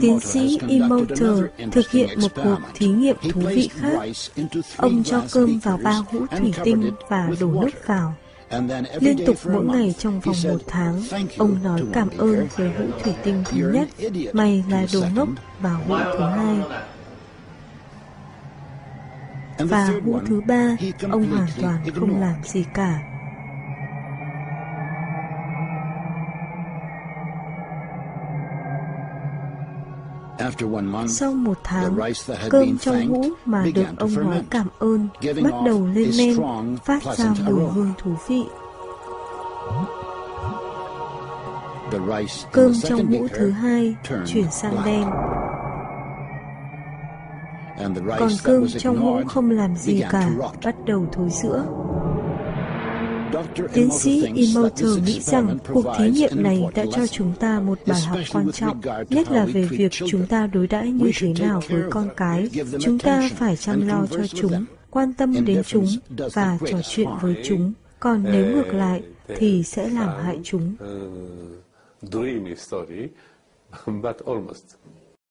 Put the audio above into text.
Tiến sĩ Emoto thực hiện một cuộc thí nghiệm thú vị khác. Ông cho cơm vào 3 hũ thủy tinh và đổ nước vào. Liên tục mỗi ngày trong vòng 1 tháng, ông nói cảm ơn với hũ thủy tinh thứ nhất, mày là đồ ngốc, vào hũ thứ hai. Và hũ thứ 3, ông hoàn toàn không làm gì cả. Sau 1 tháng, cơm trong hũ mà được ông nói cảm ơn bắt đầu lên men, phát ra mùi hương thú vị. Cơm trong hũ thứ 2 chuyển sang đen. Còn cơm trong hũ không làm gì cả bắt đầu thối rữa. Tiến sĩ Emoto nghĩ rằng cuộc thí nghiệm này đã cho chúng ta một bài học quan trọng, nhất là về việc chúng ta đối đãi như thế nào với con cái. Chúng ta phải chăm lo cho chúng, quan tâm đến chúng và trò chuyện với chúng. Còn nếu ngược lại thì sẽ làm hại chúng. Dreamy story, but almost.